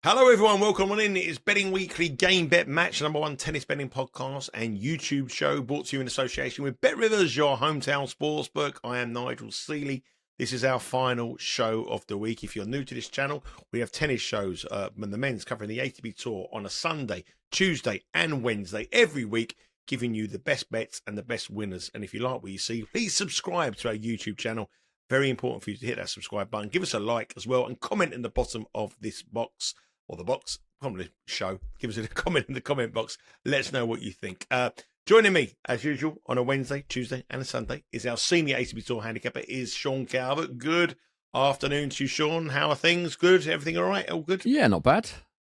Hello everyone, welcome on in. It is Betting Weekly Game Bet Match, number one tennis betting podcast and YouTube show brought to you in association with Bet Rivers, your hometown sportsbook. I am Nigel Seeley. This is our final show of the week. If you're new to this channel, we have tennis shows, the men's covering the ATP Tour on a Sunday, Tuesday and Wednesday every week, giving you the best bets and the best winners. And if you like what you see, please subscribe to our YouTube channel. Very important for you to hit that subscribe button. Give us a like as well and comment in the bottom of this box. Or the box, probably show. Give us a comment in the comment box. Let us know what you think. Joining me, as usual, on a Wednesday, Tuesday, and a Sunday is our senior ATP Tour handicapper, is Sean Calvert. Good afternoon to you, Sean. How are things? Good? Everything all right? All good? Yeah, not bad.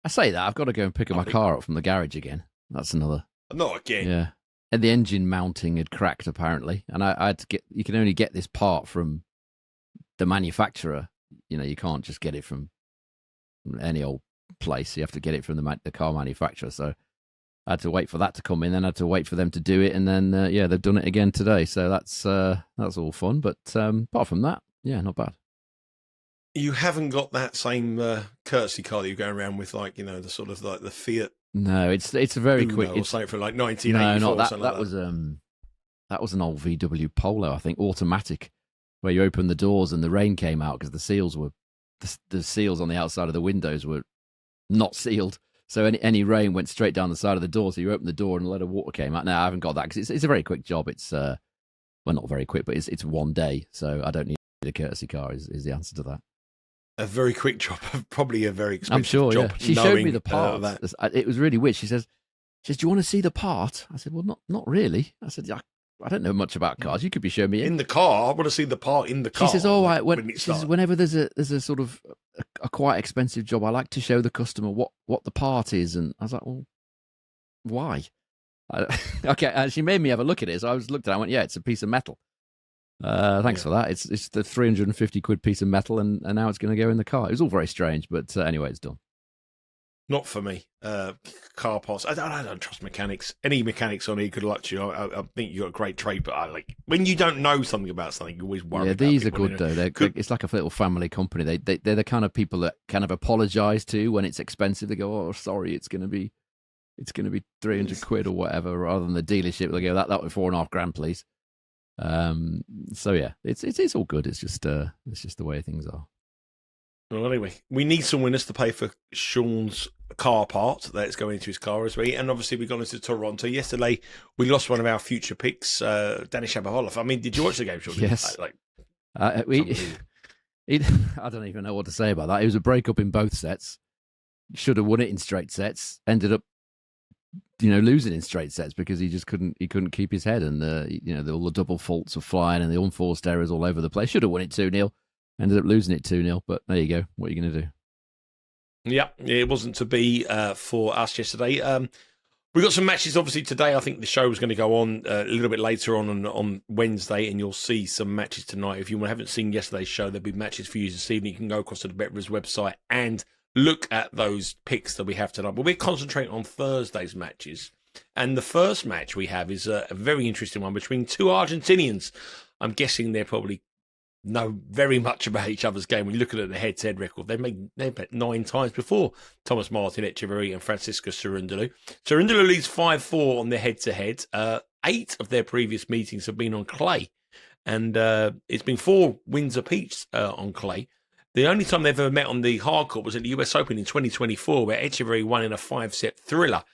I say that. I've got to go and pick up my car up from the garage again. That's another. Not again. Yeah. And the engine mounting had cracked, apparently. And I had to get, you can only get this part from the manufacturer. You know, you can't just get it from any old place. You have to get it from the car manufacturer. So I had to wait for that to come in, then I had to wait for them to do it, and then they've done it again today. So that's all fun. But apart from that, yeah, not bad. You haven't got that same courtesy car that you're going around with, like, you know, the sort of like the Fiat. No, it's a very quick. It's something from like 1984. No, not that. That Was an old VW Polo, I think, automatic, where you open the doors and the rain came out because the seals on the outside of the windows were not sealed, so any rain went straight down the side of the door. So you open the door and a lot of water came out. No, I haven't got that because it's a very quick job. It's well, not very quick, but it's one day, so I don't need a courtesy car. Is the answer to that? A very quick job, probably a very expensive I'm sure. job. Yeah. She showed me the part. It was really weird. She says, "Do you want to see the part?" I said, "Well, not really." I said, I don't know much about cars. You could be showing me in the car. I want to see the part in the car. She says, "Oh, right." Whenever there's a sort of a quite expensive job, I like to show the customer what the part is. And I was like, "Well, why?" Okay, and she made me have a look at it. So I looked at it. I went, "Yeah, it's a piece of metal." Thanks for that. It's the 350 quid piece of metal, and now it's going to go in the car. It was all very strange, but anyway, it's done. Not for me. Car parts. I don't trust mechanics. Any mechanics on here, good luck to you. I think you got a great trade, but I like when you don't know something about something, you always worry. Yeah, about these are people, good though. It's like a little family company. They're the kind of people that kind of apologise to when it's expensive. They go, "Oh, sorry, it's going to be 300 quid or whatever," rather than the dealership. They go, "That was $4.5 grand, please." So yeah, it's all good. It's just the way things are. Well, anyway, we need some winners to pay for Sean's car part that's going into his car as well. And obviously, we've gone into Toronto. Yesterday, we lost one of our future picks, Denis Shapovalov. I mean, did you watch the game, Sean? Yes. I don't even know what to say about that. It was a break-up in both sets. Should have won it in straight sets. Ended up, losing in straight sets because he just couldn't keep his head. And, all the double faults were flying and the unforced errors all over the place. Should have won it 2-0. Ended up losing it 2-0, but there you go. What are you going to do? Yeah, it wasn't to be for us yesterday. We got some matches, obviously, today. I think the show was going to go on a little bit later on Wednesday, and you'll see some matches tonight. If you haven't seen yesterday's show, there'll be matches for you this evening. You can go across to the BetRivers website and look at those picks that we have tonight. But we're concentrating on Thursday's matches. And the first match we have is a very interesting one between two Argentinians. I'm guessing they're probably know very much about each other's game. When you look at the head-to-head record, they've bet 9 times before. Tomas Martin Etcheverry and Francisco Cerundolo. Cerundolo leads 5-4 on their head-to-head. 8 of their previous meetings have been on clay, and it's been 4 wins apiece on clay. The only time they've ever met on the hard court was at the US Open in 2024, where Etcheverry won in a 5-set thriller.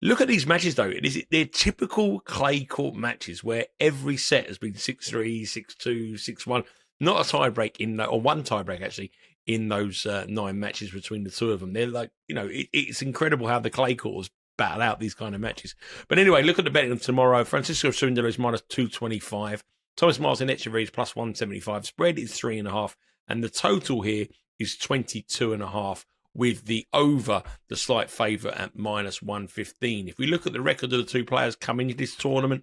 Look at these matches, though. They're typical clay court matches where every set has been 6-3, 6-2, 6-1. Not a tiebreak or one tiebreak, actually, in those 9 matches between the two of them. They're like, it's incredible how the clay courts battle out these kind of matches. But anyway, look at the betting tomorrow. Francisco Cerundolo is minus 225. Thomas Martin Etcheverry is plus 175. Spread is 3.5. And the total here is 22.5. with the over the slight favourite at minus 115. If we look at the record of the two players coming into this tournament,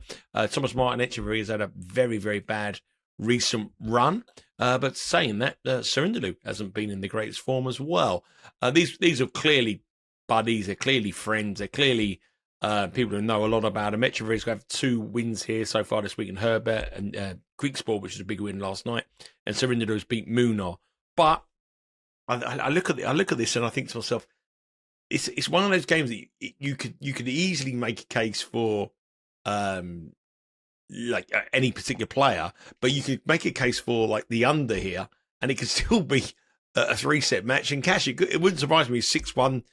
Tomas Martin Etcheverry has had a very, very bad recent run. But saying that, Cerundolo hasn't been in the greatest form as well. These are clearly buddies. They're clearly friends. They're clearly people who know a lot about him. Etcheverry's got 2 wins here so far this week in Herbert and Greek Sport, which is a big win last night. And Cerundolo's beat Munar. But I look at this and I think to myself, it's one of those games that you could easily make a case for, like any particular player, but you could make a case for like the under here, and it could still be a 3-set match and cash. It wouldn't surprise me 6-1,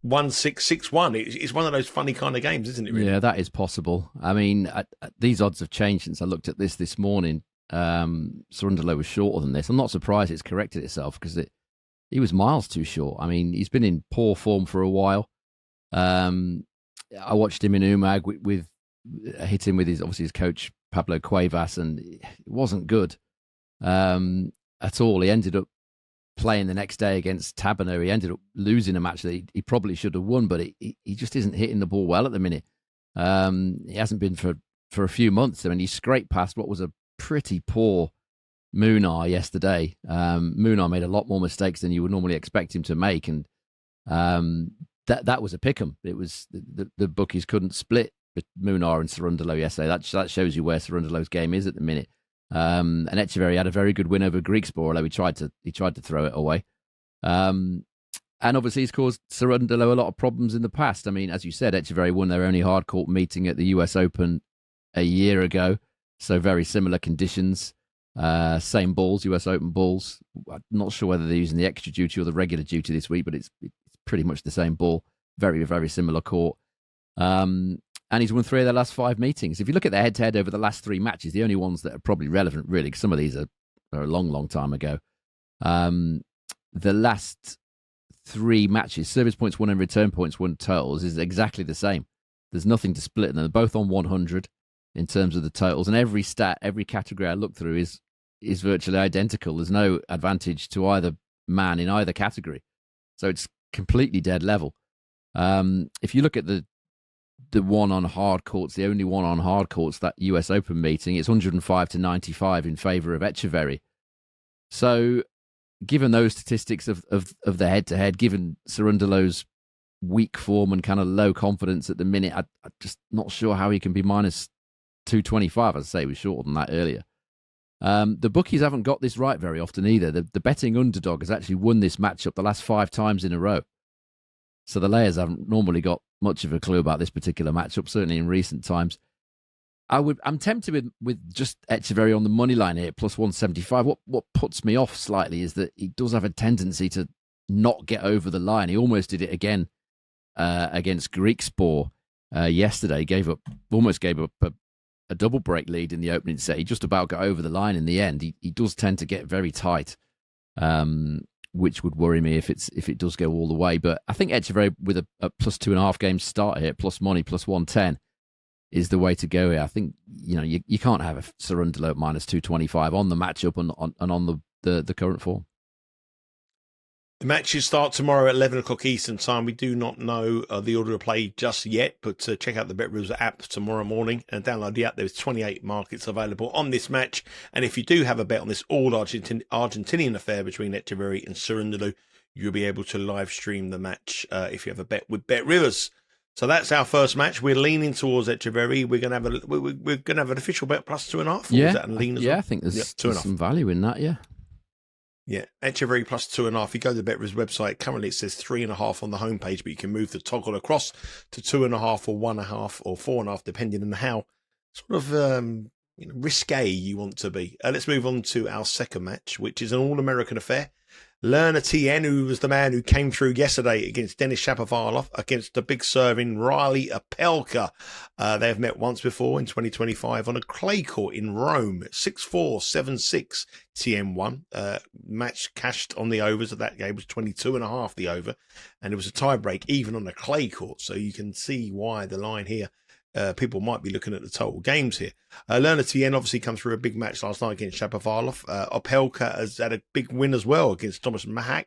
1-6, 6-1. It's one of those funny kind of games, isn't it? Really? Yeah, that is possible. I mean, these odds have changed since I looked at this morning. Cerundolo was shorter than this. I'm not surprised it's corrected itself because he was miles too short. I mean, he's been in poor form for a while. I watched him in Umag with hit him with his coach Pablo Cuevas, and it wasn't good at all. He ended up playing the next day against Tabiner. He ended up losing a match that he probably should have won, but he just isn't hitting the ball well at the minute. He hasn't been for a few months. I mean, he scraped past what was a pretty poor Munar yesterday. Munar made a lot more mistakes than you would normally expect him to make, and that was a pick'em. It was the bookies couldn't split Munar and Cerundolo yesterday. That shows you where Cerundolo's game is at the minute. And Etcheverry had a very good win over Griekspoor, although he tried to throw it away. And obviously he's caused Cerundolo a lot of problems in the past. I mean, as you said, Etcheverry won their only hard court meeting at the US Open a year ago, so very similar conditions. Same balls, US Open balls. I'm not sure whether they're using the extra duty or the regular duty this week, but it's pretty much the same ball. Very, very similar court. And he's won 3 of their last 5 meetings. If you look at the head-to-head over the last 3 matches, the only ones that are probably relevant, really, because some of these are a long, long time ago. The last 3 matches, service points won and return points won totals, is exactly the same. There's nothing to split them. They're both on 100 in terms of the totals. And every stat, every category I look through is virtually identical. There's no advantage to either man in either category. So it's completely dead level. If you look at the one on hard courts, the only one on hard courts, that US Open meeting, it's 105-95 in favour of Etcheverry. So given those statistics of the head-to-head, given Cerundolo's weak form and kind of low confidence at the minute, I'm just not sure how he can be minus 225. As I say, he was shorter than that earlier. The bookies haven't got this right very often either. The betting underdog has actually won this matchup the last 5 times in a row. So the layers haven't normally got much of a clue about this particular matchup, certainly in recent times. I'm tempted with just Etcheverry on the money line here, plus 175. What puts me off slightly is that he does have a tendency to not get over the line. He almost did it again against Griekspoor yesterday. Almost gave up a double break lead in the opening set. He just about got over the line in the end. He does tend to get very tight, which would worry me if it does go all the way. But I think Etcheverry with a plus 2.5 games start here, plus money, plus 110 is the way to go here. I think you can't have a Cerundolo at minus 225 on the matchup and on the current form. The matches start tomorrow at 11 o'clock Eastern time. We do not know the order of play just yet, but check out the BetRivers app tomorrow morning and download the app. There's 28 markets available on this match. And if you do have a bet on this all-Argentinian affair between Etcheverry and Cerundolo, you'll be able to live stream the match if you have a bet with BetRivers. So that's our first match. We're leaning towards Etcheverry. We're going to have an official bet plus 2.5. Yeah, is that lean as yeah, well? I think there's some value in that. Yeah. Yeah, Etcheverry plus 2.5. You go to the BetRivers website. Currently, it says 3.5 on the homepage, but you can move the toggle across to 2.5 or 1.5 or 4.5, depending on how sort of risque you want to be. Let's move on to our second match, which is an all-American affair. Learner Tien, who was the man who came through yesterday against Denis Shapovalov, against the big serving Reilly Opelka. They have met once before in 2025 on a clay court in Rome. 6-4, 7-6. Tien won. Match cashed on the overs of that game was 22.5 the over, and it was a tie break even on a clay court. So you can see why the line here. People might be looking at the total games here. Learner Tien obviously come through a big match last night against Shapovalov. Opelka has had a big win as well against Tomas Martin.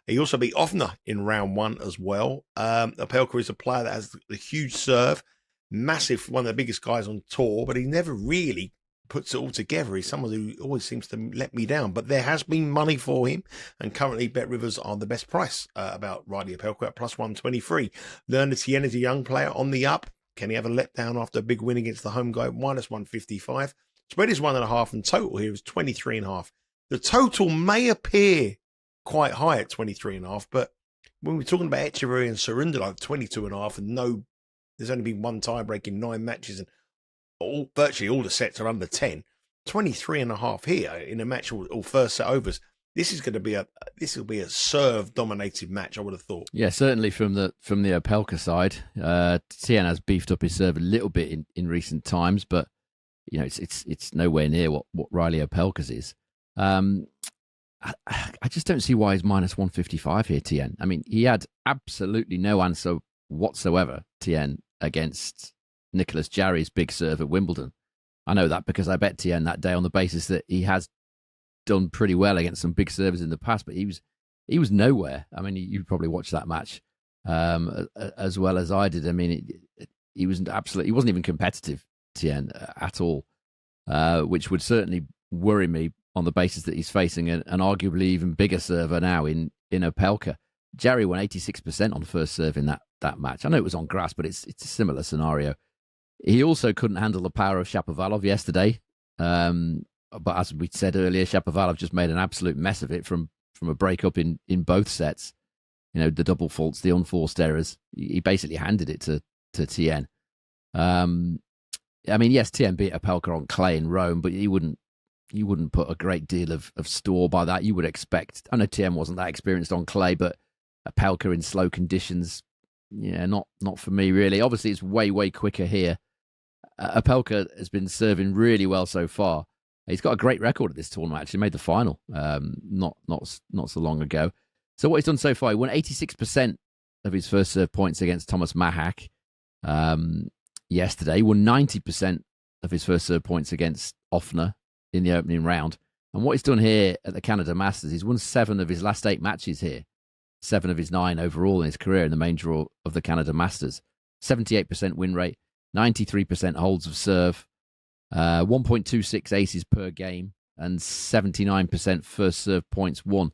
He also beat Ofner in round 1 as well. Opelka is a player that has a huge serve, massive, one of the biggest guys on tour, but he never really puts it all together. He's someone who always seems to let me down, but there has been money for him, and currently BetRivers are the best price about Reilly Opelka at plus 123. Learner Tien is a young player on the up. Can he have a letdown after a big win against the home guy? Minus 155. Spread is 1.5, and total here is 23.5. The total may appear quite high at 23.5. But when we're talking about Etcheverry and Cerundolo, 22.5, and there's only been one tie break in 9 matches, and virtually all the sets are under 10. 23.5 here in a match all first set overs. This will be a serve dominated match, I would have thought. Yeah, certainly from the Opelka side. Tien has beefed up his serve a little bit in recent times, but it's nowhere near what Reilly Opelka's is. I just don't see why he's minus 155 here, Tien. I mean, he had absolutely no answer whatsoever, Tien, against Nicolas Jarry's big serve at Wimbledon. I know that because I bet Tien that day on the basis that he has done pretty well against some big servers in the past, but he was nowhere. I mean, you probably watched that match as well as I did. I mean, he wasn't even competitive, Tien, at all, which would certainly worry me on the basis that he's facing an arguably even bigger server now in Opelka. Jarry won 86% on first serve in that match. I know it was on grass, but it's a similar scenario. He also couldn't handle the power of Shapovalov yesterday. But as we said earlier, Shapovalov just made an absolute mess of it from a breakup in both sets. The double faults, the unforced errors. He basically handed it to Tien. I mean, yes, Tien beat Opelka on clay in Rome, but you wouldn't put a great deal of store by that. You would expect. I know Tien wasn't that experienced on clay, but Opelka in slow conditions, not for me really. Obviously, it's way quicker here. Opelka has been serving really well so far. He's got a great record at this tournament. Actually, made the final not so long ago. So what he's done so far, he won 86% of his first serve points against Tomas Mahak yesterday. He won 90% of his first serve points against Offner in the opening round. And what he's done here at the Canada Masters, he's won 7 of his last 8 matches here. 7 of his 9 overall in his career in the main draw of the Canada Masters. 78% win rate, 93% holds of serve, 1.26 aces per game, and 79% first serve points won.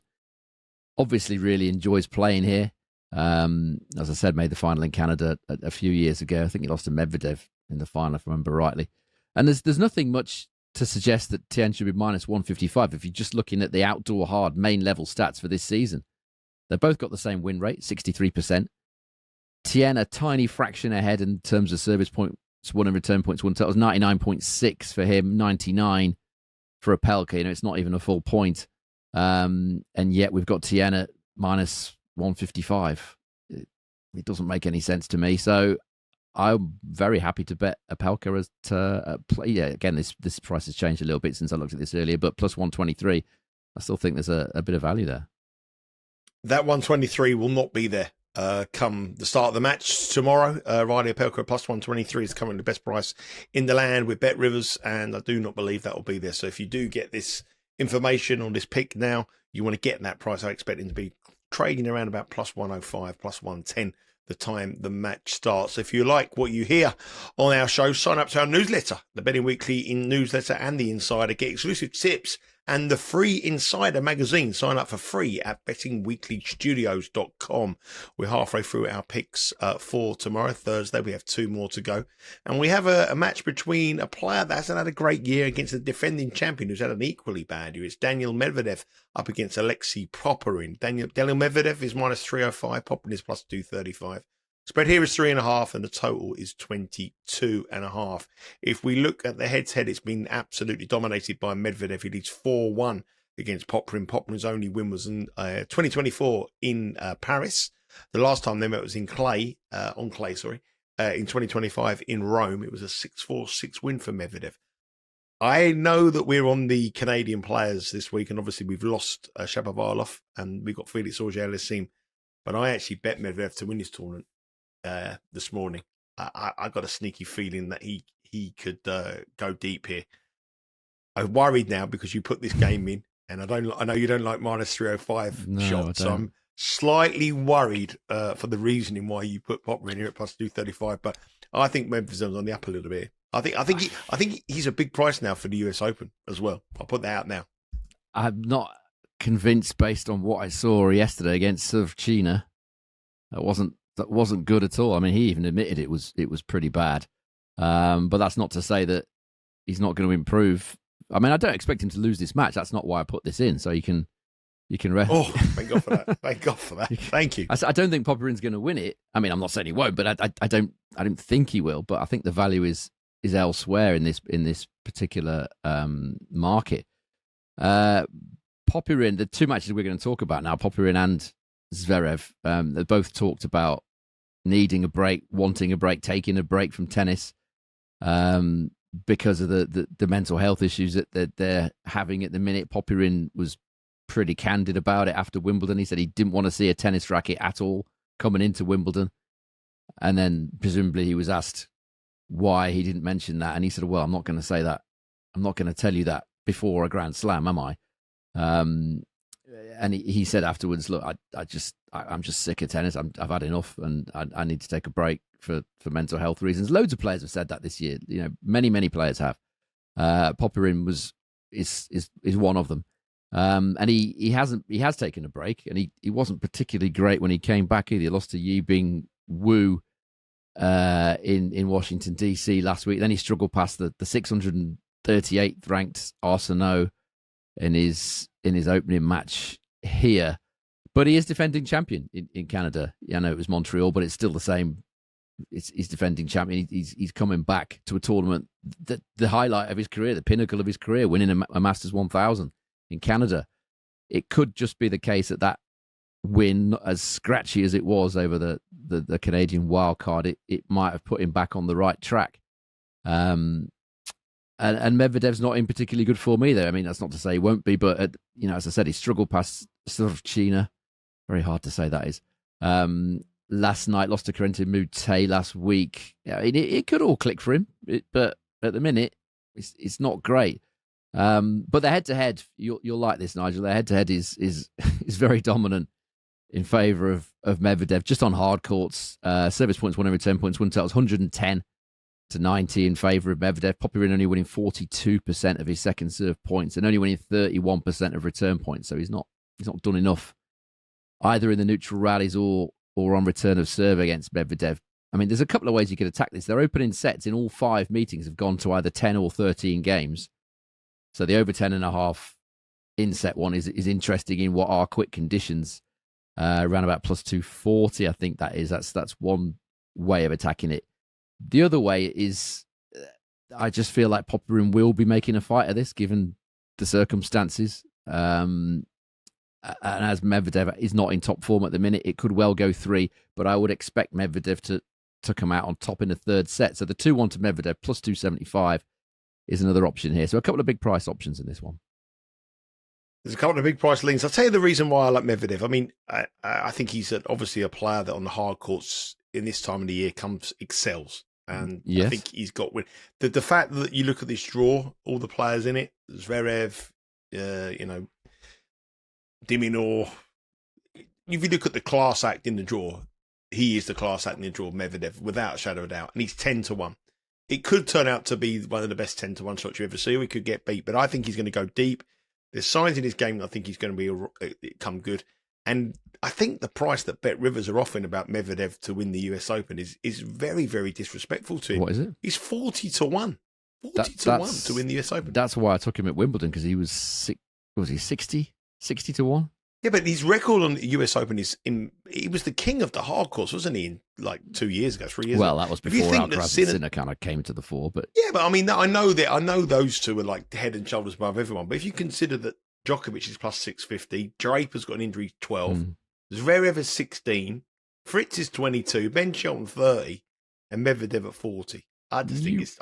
Obviously really enjoys playing here. As I said, made the final in Canada a few years ago. I think he lost to Medvedev in the final, if I remember rightly. And there's nothing much to suggest that Tien should be minus 155 if you're just looking at the outdoor hard main level stats for this season. They've both got the same win rate, 63%. Tien a tiny fraction ahead in terms of service points won and return points won. So it was 99.6 for him, 99 for Opelka. It's not even a full point. And yet we've got Tien at minus 155. It doesn't make any sense to me. So I'm very happy to bet Opelka as to play. Yeah, again, this price has changed a little bit since I looked at this earlier, but plus 123, I still think there's a bit of value there. That 123 will not be there come the start of the match tomorrow. Reilly Opelka plus 123 is currently the best price in the land with Bet Rivers, and I do not believe that will be there. So if you do get this information on this pick now, you want to get that price. I expect him to be trading around about plus 105, plus 110 the time the match starts. If you like what you hear on our show, sign up to our newsletter, the Betting Weekly newsletter and the Insider. Get exclusive tips and the free Insider magazine. Sign up for free at bettingweeklystudios.com. We're halfway through our picks for tomorrow, Thursday. We have 2 more to go. And we have a match between a player that hasn't had a great year against a defending champion who's had an equally bad year. It's Daniil Medvedev up against Alexei Popyrin. Daniil Medvedev is minus 305. Popyrin is plus 235. Spread here is 3.5 and the total is 22.5. If we look at the head-to-head, it's been absolutely dominated by Medvedev. He leads 4-1 against Popyrin. Popyrin's only win was in 2024 in Paris. The last time they met was in clay, in 2025 in Rome. It was a 6-4-6 win for Medvedev. I know that we're on the Canadian players this week, and obviously we've lost Shapovalov and we've got Felix Auger-Aliassime, but I actually bet Medvedev to win this tournament. This morning, I got a sneaky feeling that he could go deep here. I'm worried now because you put this game in, and I know you don't like minus 305 shots, so I'm slightly worried for the reasoning why you put Popyrin here at plus 235. But I think Medvedev's on the up a little bit. I think he's a big price now for the US Open as well. I'll put that out now. I'm not convinced based on what I saw yesterday against Sevchina. That wasn't good at all. I mean, he even admitted it was pretty bad. But that's not to say that he's not going to improve. I mean, I don't expect him to lose this match. That's not why I put this in. So you can You can rest. Oh, thank God for that. Thank God for that. Thank you. I don't think Popyrin's going to win it. I mean, I'm not saying he won't, but I don't think he will. But I think the value is elsewhere in this particular market. Popyrin, the two matches we're going to talk about now, Popyrin and Zverev, they both talked about needing a break, wanting a break, taking a break from tennis because of the mental health issues that they're having at the minute. Popyrin was pretty candid about it after Wimbledon. He said he didn't want to see a tennis racket at all coming into Wimbledon. And then presumably he was asked why he didn't mention that. And he said, well, I'm not going to say that. I'm not going to tell you that before a Grand Slam, am I? And he said afterwards, look, I'm just sick of tennis. I've had enough and I need to take a break for mental health reasons. Loads of players have said that this year. You know, many players have. Popyrin is one of them. And he has taken a break, and he wasn't particularly great when he came back either. He lost to Yibing Wu in Washington DC last week. Then he struggled past the 638th ranked Arsenault in his opening match here. But he is defending champion in Canada. I know it was Montreal, but it's still the same. He's defending champion. He's coming back to a tournament, the highlight of his career, the pinnacle of his career, winning a Masters 1000 in Canada. It could just be the case that win, as scratchy as it was over the Canadian wild card, it might have put him back on the right track. And Medvedev's not in particularly good form either. I mean, that's not to say he won't be, but as I said, he struggled past sort of China. Very hard to say that is. Last night, lost to Corentin Moutet last week. It could all click for him, but at the minute, it's not great. But the head-to-head, you'll like this, Nigel. The head-to-head is very dominant in favour of Medvedev, just on hard courts. Service points won and return points won totals 110 to 90 in favour of Medvedev. Popyrin only winning 42% of his second serve points and only winning 31% of return points. So he's not done enough either in the neutral rallies or on return of serve against Medvedev. I mean, there's a couple of ways you could attack this. Their opening sets in all 5 meetings have gone to either 10 or 13 games. So the over 10.5 in set one is interesting in what are quick conditions. Around about plus 240, I think that is. That's one way of attacking it. The other way is, I just feel like Popyrin will be making a fight of this, given the circumstances. And as Medvedev is not in top form at the minute, it could well go 3. But I would expect Medvedev to come out on top in the third set. So the 2-1 to Medvedev plus 275 is another option here. So a couple of big price options in this one. There's a couple of big price leans. I'll tell you the reason why I like Medvedev. I mean, I think he's obviously a player that on the hard courts in this time of the year excels. And yes. I think he's got the fact that you look at this draw, all the players in it, Zverev, Diminor. If you look at the class act in the draw, he is the class act in the draw, Medvedev, without a shadow of a doubt. And he's 10-1. It could turn out to be one of the best 10-1 shots you ever see. Or he could get beat, but I think he's going to go deep. There's signs in his game that I think he's going to come good. And I think the price that Bet Rivers are offering about Medvedev to win the US Open is very, very disrespectful to him. What is it? He's 40-1. 40-1 to win the US Open. That's why I took him at Wimbledon, because he was 60-1? Yeah, but his record on the US Open he was the king of the hard course, wasn't he? In like 3 years ago. Well, that was before Alcaraz and Sinner kind of came to the fore. But yeah, but I mean, I know those two are like head and shoulders above everyone. But if you consider that Djokovic is plus 650, Draper's got an injury 12, Zverev is 16, Fritz is 22, Ben Shelton 30, and Medvedev at 40. I just think it's.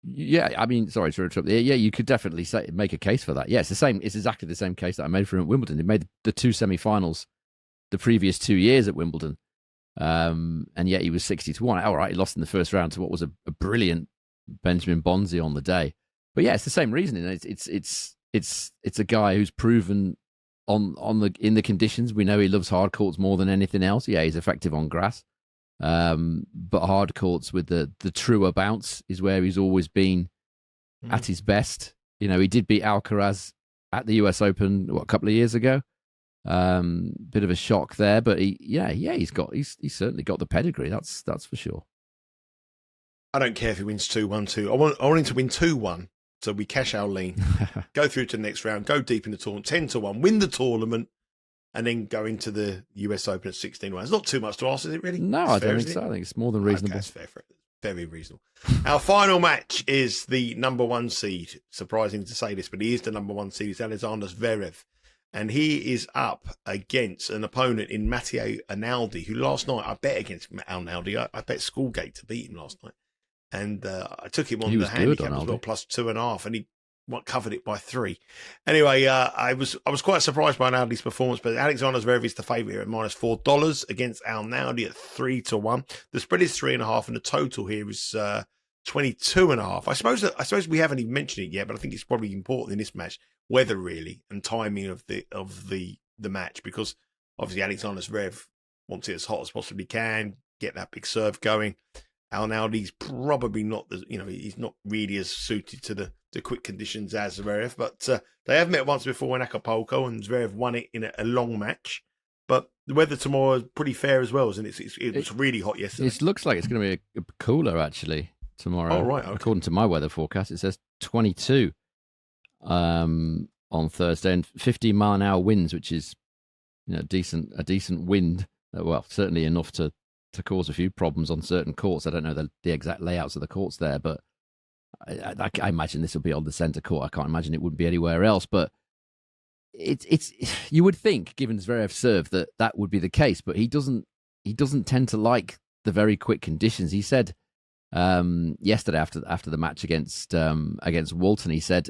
Yeah, I mean, sorry to interrupt. Yeah, you could definitely make a case for that. Yeah, it's the same. It's exactly the same case that I made for him at Wimbledon. He made the 2 semi-finals the previous 2 years at Wimbledon, and yet he was 60-1. All right, he lost in the first round to what was a brilliant Benjamin Bonzi on the day. But yeah, it's the same reasoning. It's a guy who's proven in the conditions. We know he loves hard courts more than anything else. Yeah, he's effective on grass. But hard courts with the truer bounce is where he's always been at his best. He did beat Alcaraz at the US Open a couple of years ago. Bit of a shock there, but he's certainly got the pedigree. That's for sure. I don't care if he wins 2-1. I want him to win 2-1 So we cash our lean, go through to the next round, go deep in the tournament, 10-1, win the tournament, and then go into the US Open at 16-1. It's not too much to ask, is it really? No, I don't think so. I think it's more than reasonable. Okay, that's fair. Very reasonable. Our final match is the number 1 seed. Surprising to say this, but he is the number 1 seed. It's Alexander Zverev. And he is up against an opponent in Matteo Arnaldi, who last night I bet against Arnaldi. I bet Schoolgate to beat him last night. And I took him on the handicap as well, plus 2.5, and he covered it by 3. Anyway, I was quite surprised by Arnaldi's performance, but Alexander Zverev is the favourite here at -$4 against Arnaldi at 3-1. The spread is 3.5, and the total here is 22.5. I suppose we haven't even mentioned it yet, but I think it's probably important in this match, weather really and timing of the match, because obviously Alexander Zverev wants it as hot as possibly can, get that big serve going. Arnaldi's probably not, he's not really as suited to the quick conditions as Zverev, but they have met once before in Acapulco, and Zverev won it in a long match. But the weather tomorrow is pretty fair as well, isn't it? It was really hot yesterday. It looks like it's going to be a cooler actually tomorrow. Oh, right. Okay. According to my weather forecast, it says 22 on Thursday, and 15-mile-an-hour winds, which is a decent wind. Well, certainly enough to cause a few problems on certain courts. I don't know the exact layouts of the courts there, but I imagine this will be on the centre court. I can't imagine it wouldn't be anywhere else. But it's you would think, given Zverev's serve, that would be the case. But he doesn't tend to like the very quick conditions. He said yesterday after the match against Walton, he said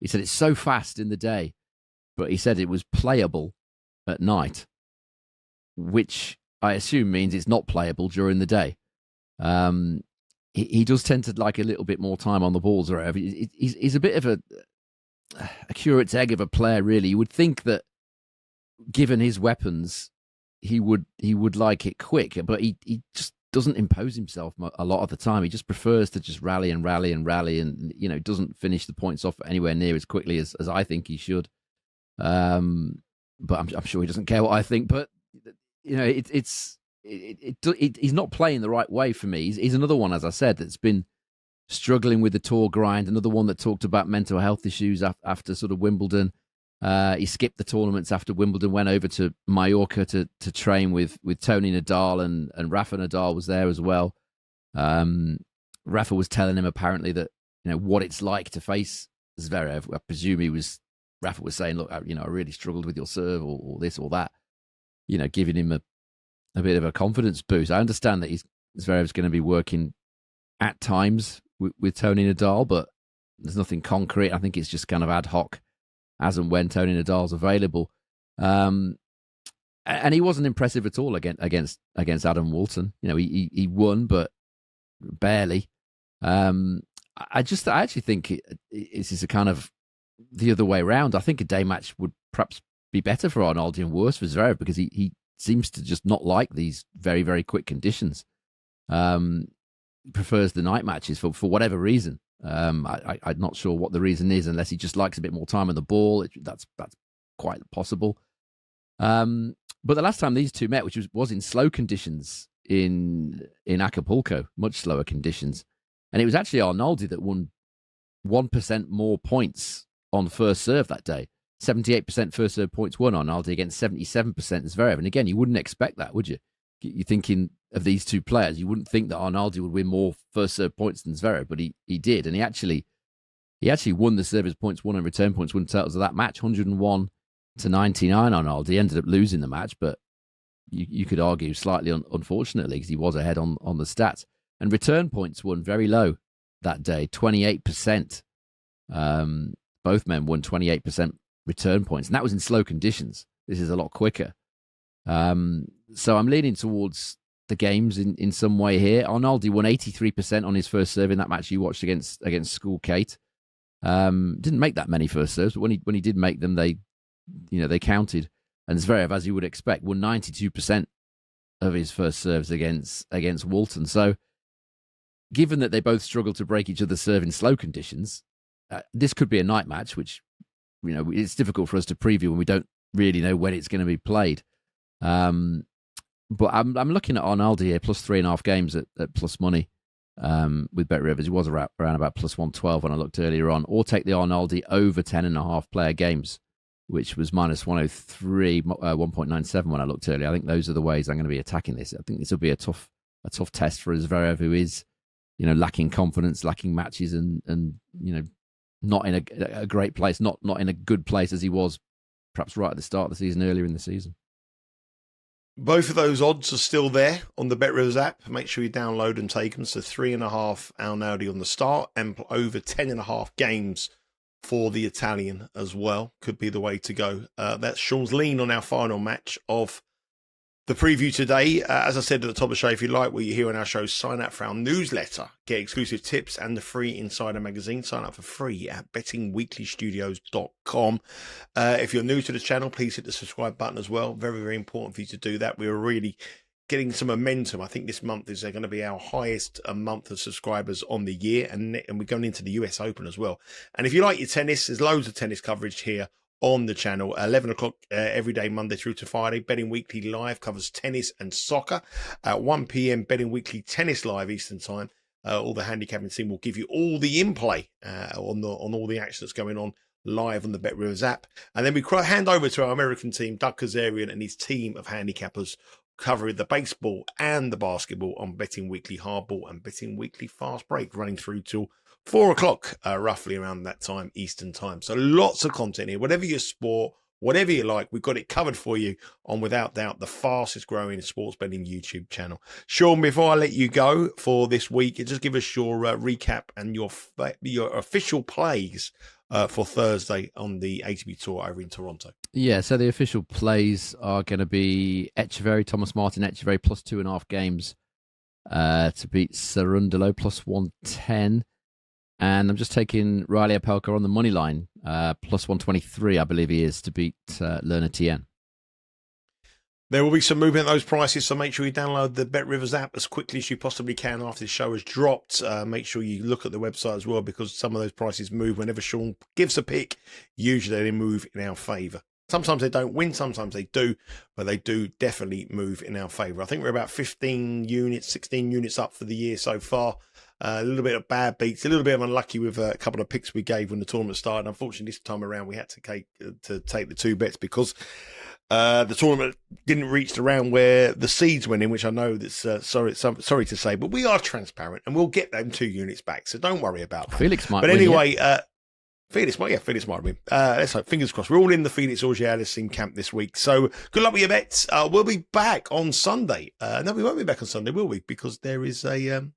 it's so fast in the day, but he said it was playable at night, which I assume means it's not playable during the day. He does tend to like a little bit more time on the balls or whatever. He's a bit of a curate's egg of a player, really. You would think that, given his weapons, he would like it quick, but he just doesn't impose himself a lot of the time. He just prefers to just rally, and doesn't finish the points off anywhere near as quickly as I think he should. But I'm sure he doesn't care what I think. But he's not playing the right way for me. He's another one, as I said, that's been struggling with the tour grind. Another one that talked about mental health issues after sort of Wimbledon. He skipped the tournaments after Wimbledon, went over to Mallorca to train with Tony Nadal, and Rafa Nadal was there as well. Rafa was telling him apparently that what it's like to face Zverev. I presume Rafa was saying, look, I really struggled with your serve or this or that. Giving him a bit of a confidence boost. I understand that Zverev's going to be working at times with Tony Nadal, but there's nothing concrete. I think it's just kind of ad hoc as and when Tony Nadal's available. And he wasn't impressive at all against Adam Walton. He won, but barely. I actually think this is a kind of the other way around. I think a day match would perhaps be better for Arnaldi and worse for Zverev, because he seems to just not like these very, very quick conditions. He prefers the night matches for whatever reason. I'm not sure what the reason is, unless he just likes a bit more time on the ball. That's quite possible. But the last time these two met, which was in slow conditions in Acapulco, much slower conditions, and it was actually Arnaldi that won 1% more points on first serve that day. 78% first serve points won Arnaldi against 77% Zverev. And again, you wouldn't expect that, would you? You're thinking of these two players. You wouldn't think that Arnaldi would win more first serve points than Zverev, but he did. And he actually won the service points won and return points won totals of that match, 101-99 Arnaldi. He ended up losing the match, but you could argue slightly unfortunately, because he was ahead on the stats. And return points won very low that day, 28%. Both men won 28% return points, and that was in slow conditions. This is a lot quicker. So I'm leaning towards the games in some way here. Arnaldi won 83% on his first serve in that match you watched against School Kate. Didn't make that many first serves, but when he did make them, they counted. And Zverev, as you would expect, won 92% of his first serves against Walton. So, given that they both struggle to break each other's serve in slow conditions, this could be a night match, which it's difficult for us to preview when we don't really know when it's going to be played. But I'm looking at Arnaldi here, plus 3.5 games at plus money. with Bet Rivers. It was around about plus 112 when I looked earlier on. Or take the Arnaldi over 10.5 player games, which was minus 103, 1.97 when I looked earlier. I think those are the ways I'm going to be attacking this. I think this will be a tough test for Zverev, who is, lacking confidence, lacking matches, and not in a great place, not in a good place as he was perhaps right at the start of the season, earlier in the season. Both of those odds are still there on the BetRivers app. Make sure you download and take them. So 3.5 Arnaldi on the start and over 10.5 games for the Italian as well. Could be the way to go. That's Sean's lean on our final match of the preview today. As I said at the top of the show, if you like what you hear on our show, sign up for our newsletter. Get exclusive tips and the free Insider magazine. Sign up for free at bettingweeklystudios.com. If you're new to the channel, please hit the subscribe button as well. Very, very important for you to do that. We're really getting some momentum. I think this month is going to be our highest month of subscribers on the year, and we're going into the US Open as well. And if you like your tennis, there's loads of tennis coverage here on the channel. 11 o'clock every day, Monday through to Friday. Betting Weekly Live covers tennis and soccer. At 1 p.m, Betting Weekly Tennis Live Eastern Time. All the handicapping team will give you all the in-play on all the action that's going on live on the BetRivers app. And then we hand over to our American team, Doug Kazarian and his team of handicappers, covering the baseball and the basketball on Betting Weekly Hardball and Betting Weekly Fast Break, running through till 4 o'clock, roughly around that time, Eastern Time. So lots of content here. Whatever your sport, whatever you like, we've got it covered for you on, without doubt, the fastest growing sports betting YouTube channel. Sean, before I let you go for this week, just give us your recap and your official plays for Thursday on the ATP Tour over in Toronto. Yeah, so the official plays are going to be Etcheverry, Tomas Martin Etcheverry, plus 2.5 games to beat Cerundolo, plus 110. And I'm just taking Reilly Opelka on the money line, plus 123, I believe he is, to beat Tien. There will be some movement in those prices, so make sure you download the BetRivers app as quickly as you possibly can after the show has dropped. Make sure you look at the website as well, because some of those prices move whenever Sean gives a pick. Usually they move in our favour. Sometimes they don't win, sometimes they do, but they do definitely move in our favour. I think we're about 16 units up for the year so far. A little bit of bad beats, a little bit of unlucky with a couple of picks we gave when the tournament started. Unfortunately, this time around we had to take the 2 bets because the tournament didn't reach the round where the seeds went in, which I know that's sorry to say, but we are transparent and we'll get them 2 units back, so don't worry about that. Felix might but win, anyway, yeah. Felix might win. Let's hope, fingers crossed. We're all in the Felix Auger-Aliassime camp this week, so good luck with your bets. We'll be back on Sunday. No, we won't be back on Sunday, will we? Because there is a...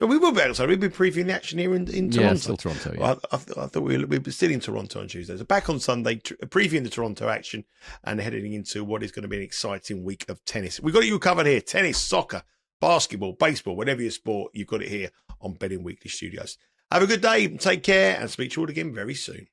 But we will be back on Sunday. We'll be previewing the action here in Toronto. Yeah, still Toronto. Yeah. I thought we'd be still in Toronto on Tuesday. So back on Sunday, previewing the Toronto action and heading into what is going to be an exciting week of tennis. We've got you covered here. Tennis, soccer, basketball, baseball, whatever your sport, you've got it here on Betting Weekly Studios. Have a good day, take care, and speak to you all again very soon.